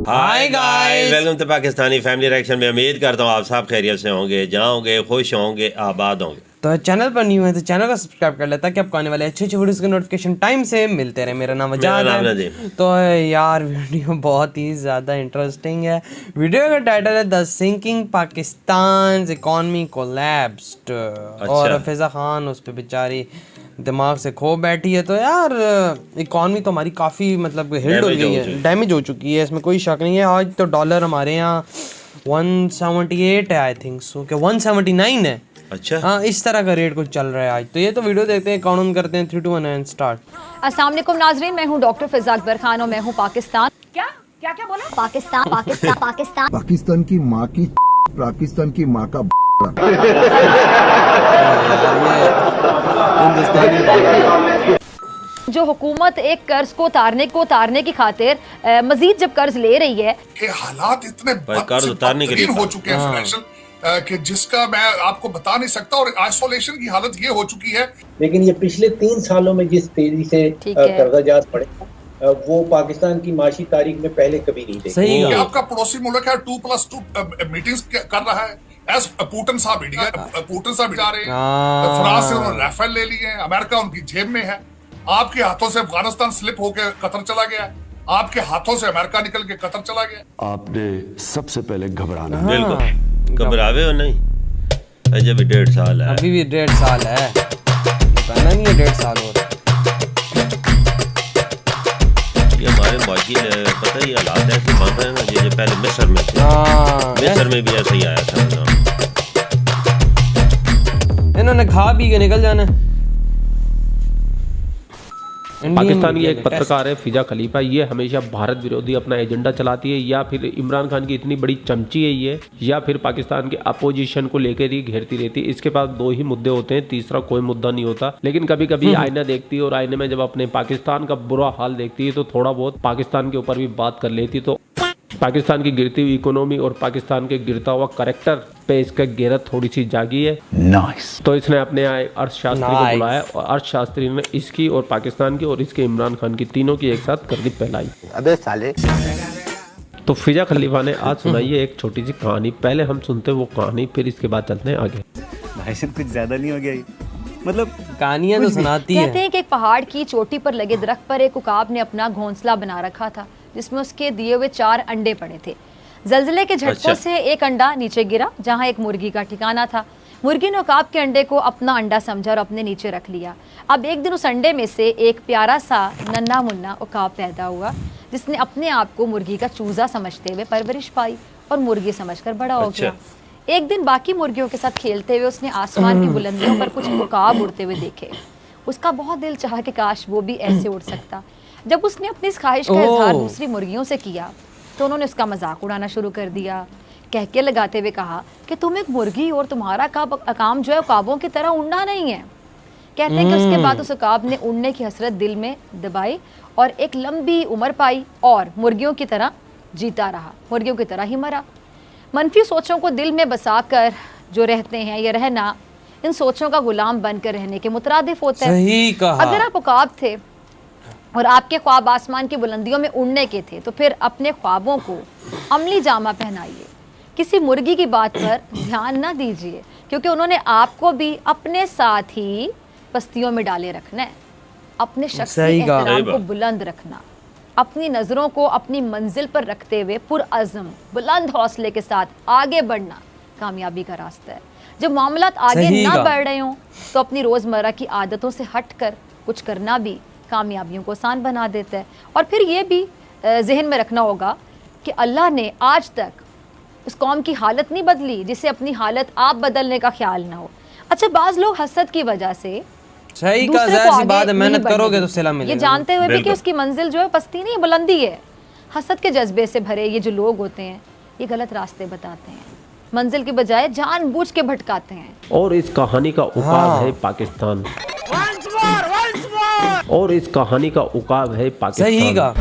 Hi guys, welcome to Pakistani family reaction में। उम्मीद करता हूँ आप सब खैरियत से होंगे, जहाँ होंगे खुश होंगे, आबाद होंगे। तो चैनल पर न्यू है तो चैनल को सब्सक्राइब कर लेता कि आपको आने वाले अच्छे अच्छे वीडियोस के नोटिफिकेशन टाइम से मिलते रहे। मेरा नाम अजाद है। तो यार वीडियो बहुत ही ज़्यादा इंटरेस्टिंग है। वीडियो का टाइटल है the sinking Pakistan economy collapsed. और फिजा खान उस पर बेचारी दिमाग से खो बैठी है। तो यार इकॉनमी तो हमारी काफ़ी मतलब हिल्ड हो गई है, डैमेज हो चुकी है, इसमें कोई शक नहीं है। आज तो डॉलर हमारे यहाँ 178 है, आई थिंक सो, कि 179 है। अच्छा हाँ, इस तरह का रेट कुछ चल रहा है आज। तो ये तो वीडियो देखते हैं, काउंट करते हैं, 3 2 1 एंड स्टार्ट। अस्सलाम वालेकुम नाजरीन, मैं हूँ डॉक्टर फिजा अकबर खान और मैं हूँ पाकिस्तान। क्या क्या क्या बोला? पाकिस्तान पाकिस्तान पाकिस्तान पाकिस्तान की माँ की पाकिस्तान की माँ का जो हुकूमत एक कर्ज को उतारने की खातिर मजीद जब कर्ज ले रही है कि हालात इतने कर्ज उतारने के लिए हो चुके हैं फाइनेंशियल कि जिसका मैं आपको बता नहीं सकता, और आइसोलेशन की हालत ये हो चुकी है। लेकिन ये पिछले 3 सालों में जिस तेजी से कर्जाजात बढ़े वो पाकिस्तान की माशी तारीख में पहले कभी नहीं देखा। सही है। आपका पड़ोसी मुल्क है 2+2 मीटिंग्स कर रहा है। एस पुतिन साहब इंडिया, पुतिन साहब जा रहे हैं, फ्रांस से उन्होंने राफेल ले लिए हैं, अमेरिका उनकी जेब में है। आपके हाथों से अफगानिस्तान स्लिप होकर कतर चला गया, आपके हाथों से अमेरिका निकल के कतर चला गया। आपने सबसे पहले घबराना। बिल्कुल घबरावे हो नहीं, अजय भी 1.5 साल है, अभी भी 1.5 साल है, कहना नहीं है 1.5 साल हो रहा। ये हमारे बाकी पता ही हालात ऐसे बन रहे हैं ना, जैसे पहले मिस्र में थे। मिस्र में भी ऐसा ही आया था। इन्होंने खा पी के निकल जाना। पाकिस्तान की एक पत्रकार है फिजा खलीफा, ये हमेशा भारत विरोधी अपना एजेंडा चलाती है, या फिर इमरान खान की इतनी बड़ी चमची है ये, या फिर पाकिस्तान के अपोजिशन को लेकर ही घेरती रहती है। इसके पास 2 ही मुद्दे होते हैं, तीसरा कोई मुद्दा नहीं होता। लेकिन कभी कभी आईना देखती है और आईने में जब अपने पाकिस्तान का बुरा हाल देखती है तो थोड़ा बहुत पाकिस्तान के ऊपर भी बात कर लेती है। तो पाकिस्तान की गिरती हुई इकोनॉमी और पाकिस्तान के गिरता हुआ करेक्टर पे इसका गैरत थोड़ी सी जागी है। नाइस। तो इसने अपने अर्थशास्त्री को बुलाया और अर्थशास्त्री ने इसकी और पाकिस्तान की और इसके इमरान खान की तीनों की एक साथ कर दी पहलाई। अबे साले। तो फिजा खलीफा ने आज सुनाई है एक छोटी सी कहानी। पहले हम सुनते हैं वो कहानी, फिर इसके बाद चलते हैं आगे। भाई साहब कुछ ज्यादा नहीं हो गया ये? मतलब कहानियां तो सुनाती है। कहते हैं कि एक पहाड़ की चोटी पर लगे दरख्त पर एक उकाब ने अपना घोंसला बना रखा था, जिसमें उसके दिए हुए 4 अंडे पड़े थे। जल्जले के झटकों से एक अंडा नीचे गिरा, जहां एक मुर्गी का ठिकाना था। मुर्गी ने उकाब के अंडे को अपना अंडा समझा और अपने नीचे रख लिया। अब एक दिन उस अंडे में से एक प्यारा सा नन्हा मुन्ना उकाब पैदा हुआ, जिसने अपने आप को मुर्गी का चूजा समझते हुए परवरिश पाई और मुर्गी समझकर बड़ा हो गया। एक दिन बाकी मुर्गियों के साथ खेलते हुए उसने आसमान की बुलंदियों पर कुछ उकाब उड़ते हुए देखे। उसका बहुत दिल चाहा कि काश वो भी ऐसे उड़ सकता। जब उसने अपनी इस ख्वाहिश का इजहार दूसरी मुर्गियों से किया तो उन्होंने उसका मजाक उड़ाना शुरू कर दिया, कहके लगाते हुए कहा कि तुम एक मुर्गी और तुम्हारा काम जो है उकाबों की तरह उड़ना नहीं है। कहते हैं कि उसके बाद उस उकाब ने उड़ने की हसरत दिल में दबाई और एक लंबी उम्र पाई और मुर्गियों की तरह जीता रहा, मुर्गियों की तरह ही मरा। मनफी सोचों को दिल में बसाकर जो रहते हैं, ये रहना इन सोचों का गुलाम बनकर रहने के मुतरादिफ होता है। सही कहा। अगर आप उकाब थे और आपके ख्वाब आसमान की बुलंदियों में उड़ने के थे तो फिर अपने ख्वाबों को अमली जामा पहनाइए। किसी मुर्गी की बात पर ध्यान ना दीजिए, क्योंकि उन्होंने आपको भी अपने साथ ही बस्तियों में डाले रखना है। अपने शख्सी एहतराम को बुलंद रखना, अपनी नज़रों को अपनी मंजिल पर रखते हुए पुरअज़्म बुलंद हौसले के साथ आगे बढ़ना कामयाबी का रास्ता है। जब मामलात आगे ना बढ़ रहे हों तो अपनी रोज़मर्रा की आदतों से हट कर कुछ करना भी कामयाबियों को आसान बना देता है। और फिर ये भी जहन में रखना होगा कि अल्लाह ने आज तक उस कौम की हालत नहीं बदली जिससे अपनी हालत आप बदलने का ख्याल ना हो। अच्छा, बाज़ लोग हसद की वजह से सही का ज़ाहिर बात है, मेहनत करोगे तो सिला मिलेगा, ये जानते हुए भी कि उसकी मंजिल जो है पस्ती नहीं बुलंदी है। हसद के जज्बे से भरे ये जो लोग होते हैं ये गलत रास्ते बताते हैं, मंजिल की बजाय जानबूझ के भटकाते हैं। और इस कहानी का उकाब है पाकिस्तान। और इस कहानी का उकाब है पाकिस्तान। सही का।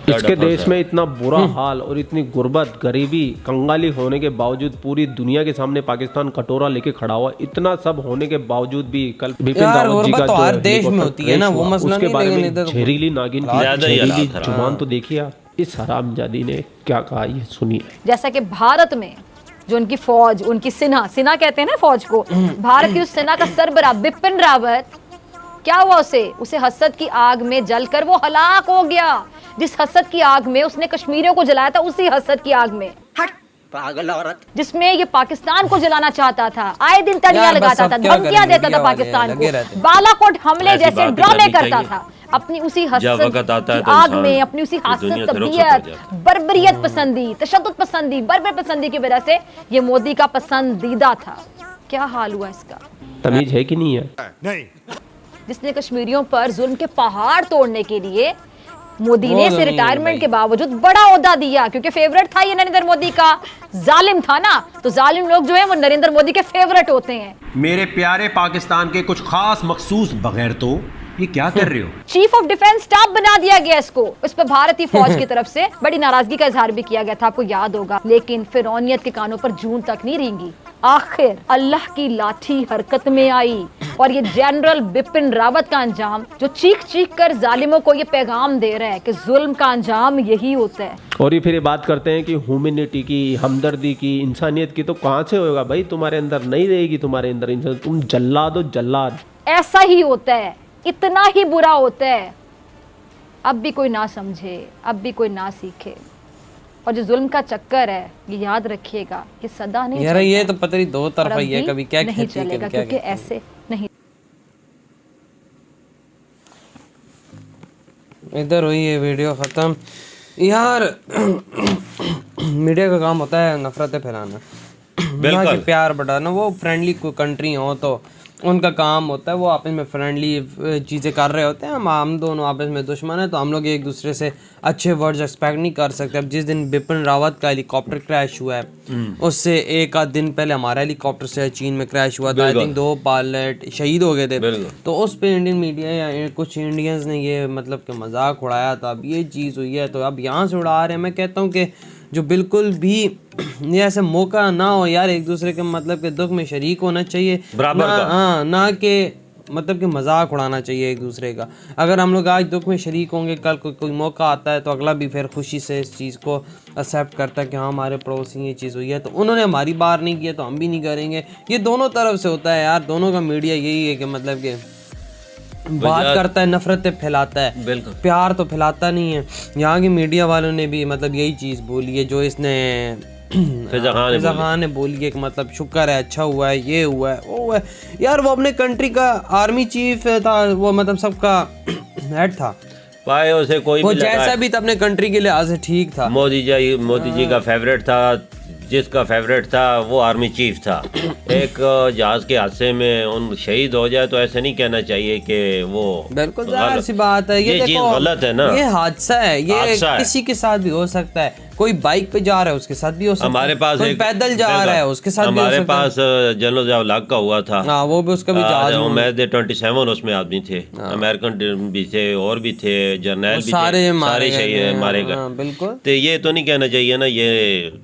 इसके देश में इतना बुरा हाल और इतनी गुर्बत, गरीबी, कंगाली होने के बावजूद पूरी दुनिया के सामने पाकिस्तान कटोरा लेके खड़ा हुआ। इतना सब होने के बावजूद भी कल बिपिन रावत जी का तो हर देश में होती है ना, वो मसला उसके नहीं, बारे लेकिन में झेरीली नागिन की झेरीली जुबान तो देखिए आप। इस हरामजादी ने क्या कहा ये सुनिए। जैसा कि भारत में जो उनकी फौज, उनकी सेना कहते हैं ना फौज को, भारत की उस सेना का सरबराह बिपिन रावत, क्या हुआ उसे हसद की आग में जलकर वो हलाक हो गया। जिस हसद की आग में उसने कश्मीरियों को जलाया था, उसी हसद की आग में, पागल औरत, जिसमें ये पाकिस्तान को जलाना चाहता था, आए दिन तड़ियां लगाता था, धमकियां देता था पाकिस्तान को, बालाकोट हमले जैसे ड्रामे करता था, अपनी उसी हसद की आग में, अपनी उसी हासिल तबीयत, बर्बरियत पसंदी, तशद्दुद पसंदी, बर्बर पसंदी की वजह से ये मोदी का पसंदीदा था। क्या हाल हुआ इसका? तमीज है कि नहीं है? नहीं। जिसने कश्मीरियों पर जुल्म के पहाड़ तोड़ने के लिए मोदी ने इसे रिटायरमेंट के बावजूद बड़ा ओहदा दिया, क्योंकि फेवरेट था ये नरेंद्र मोदी का। जालिम था ना, तो जालिम लोग जो है वो नरेंद्र मोदी के फेवरेट होते हैं। मेरे प्यारे पाकिस्तान के कुछ खास मखसूस बगैर तो ये क्या कर रहे हो? चीफ ऑफ डिफेंस स्टाफ बना दिया गया इसको। इस पर भारतीय फौज की तरफ से बड़ी नाराजगी का इजहार भी किया गया था, आपको याद होगा, लेकिन फिरौनियत के कानों पर जून तक नहीं रेंगी। आखिर अल्लाह की लाठी हरकत में आई और ये जनरल बिपिन रावत का अंजाम, जो चीख चीख कर जालिमों को ये पैगाम दे रहा है कि जुल्म का अंजाम यही होता है। और ये फिर ये बात करते हैं कि ह्यूमैनिटी की, हमदर्दी की, इंसानियत की, तो कहाँ से होगा भाई? तुम्हारे अंदर नहीं रहेगी, तुम्हारे अंदर इंसान, तुम जल्लाद हो जल्लाद। ऐसा ही होता है, इतना ही बुरा होता है। अब भी कोई ना समझे, अब भी कोई ना सीखे, और जो जुल्म का चक्कर है ये याद रखिएगा कि सदा नहीं यार, ये तो पता नहीं दो तरफा ही है, कभी क्या नहीं चलेगा, क्योंकि ऐसे नहीं। इधर हुई है वीडियो खत्म। यार मीडिया का काम होता है नफरतें फैलाना, ना कि प्यार बढ़ाना। वो फ्रेंडली कंट्री हो तो उनका काम होता है, वो आपस में फ्रेंडली चीज़ें कर रहे होते हैं। हम दोनों आपस में दुश्मन हैं, तो हम लोग एक दूसरे से अच्छे वर्ड्स एक्सपेक्ट नहीं कर सकते। अब जिस दिन बिपिन रावत का हेलीकॉप्टर क्रैश हुआ है, उससे एक आध दिन पहले हमारा हेलीकॉप्टर से चीन में क्रैश हुआ था। आई थिंक 2 पायलट शहीद हो गए थे। तो उस पे इंडियन मीडिया या कुछ इंडियंस ने ये मतलब कि मजाक उड़ाया था। अब ये चीज़ हुई है तो अब यहाँ से उड़ा रहे हैं। मैं कहता हूँ कि जो बिल्कुल भी ये ऐसे मौका ना हो यार, एक दूसरे के मतलब के दुख में शरीक होना चाहिए, ना कि मतलब कि मजाक उड़ाना चाहिए एक दूसरे का। अगर हम लोग आज दुख में शरीक होंगे, कल कोई मौका आता है तो अगला भी फिर खुशी से इस चीज़ को एक्सेप्ट करता है कि हाँ हमारे पड़ोसी ये चीज़ हुई है, तो उन्होंने हमारी बार नहीं किया तो हम भी नहीं करेंगे। ये दोनों तरफ से होता है यार, दोनों का मीडिया यही है कि मतलब कि बात करता है, नफरतें फैलाता है, प्यार तो फैलाता नहीं है। यहाँ की मीडिया वालों ने भी मतलब यही चीज़ बोली है जो इसने फिजा खान ने बोली है कि मतलब शुक्र है, अच्छा हुआ है, ये हुआ है, वो हुआ है। यार वो अपने कंट्री का आर्मी चीफ था, वो मतलब सबका हेड था, उसे कोई वो जैसा भी था अपने कंट्री के लिहाज से ठीक था। मोदी जी का फेवरेट था, जिसका फेवरेट था वो आर्मी चीफ था। एक जहाज के हादसे में उन शहीद हो जाए तो ऐसे नहीं कहना चाहिए कि वो बिल्कुल जाहिर सी बात है, ये चीज गलत है ना। ये हादसा है, ये किसी के साथ भी हो सकता है। कोई बाइक पे जा रहा है उसके साथ भी हो सकता है, हमारे पास कोई पैदल जा रहा है उसके साथ भी हो सकता है। हमारे पास जनरल जवाहर का हुआ था, हाँ वो भी उसका भी जहाज, उम्मीद 27 उसमें आदमी थे, अमेरिकन भी थे और भी थे, जर्नल भी थे, सारे मारे गए। बिल्कुल, तो ये तो नहीं कहना चाहिए ना, ये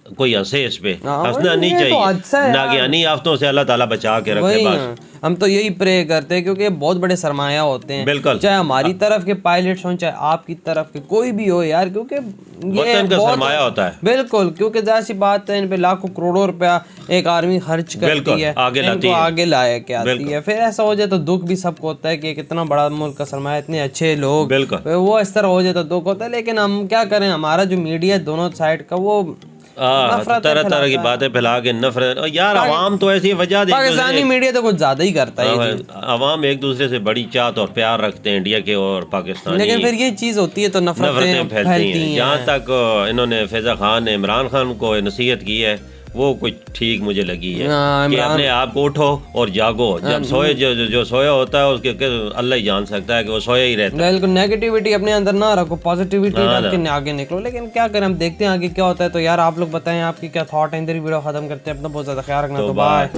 कोई हंसे इस पे, हंसना नहीं चाहिए। नागियानी आफतों से अल्लाह ताला बचा के रखे। बस हम तो यही प्रे करते हैं, क्योंकि बहुत बड़े सरमाया होते हैं, बिल्कुल, चाहे हमारी तरफ के पायलट्स हों चाहे आपकी तरफ के कोई भी हो यार, क्योंकि ये का सरमाया होता है। बिल्कुल, क्योंकि जाहिर सी बात है इन पे लाखों करोड़ों रुपया एक आर्मी खर्च करती है, आगे लाया के आती है। फिर ऐसा हो जाए तो दुख भी सबको होता है कि कितना बड़ा मुल्क का सरमाया, इतने अच्छे लोग, वो इस तरह हो जाए तो दुख होता है। लेकिन हम क्या करें, हमारा जो मीडिया है दोनों साइड का, वो तरह तरह की बातें फैला के नफरत। यार आवाम तो ऐसी वजह, पाकिस्तानी मीडिया तो कुछ ज्यादा ही करता है। आवाम एक दूसरे से बड़ी चाहत और प्यार रखते हैं इंडिया के और पाकिस्तान, लेकिन फिर ये चीज होती है तो नफरतें फैलती हैं। जहाँ तक इन्होंने फिजा खान ने इमरान खान को नसीहत की है, वो कुछ ठीक मुझे लगी है कि अपने आप को उठो और जागो। जब सोए जो सोया होता है उसके अल्लाह ही जान सकता है कि वो सोया ही रहता है। बिल्कुल, नेगेटिविटी अपने अंदर ना रखो, पॉजिटिविटी रख के आगे निकलो। लेकिन क्या करें, हम देखते हैं आगे क्या होता है। तो यार आप लोग बताएं आपकी क्या थॉट है। इधर वीडियो खत्म करते हैं, अपना बहुत ज्यादा ख्याल रखना। तो बाय।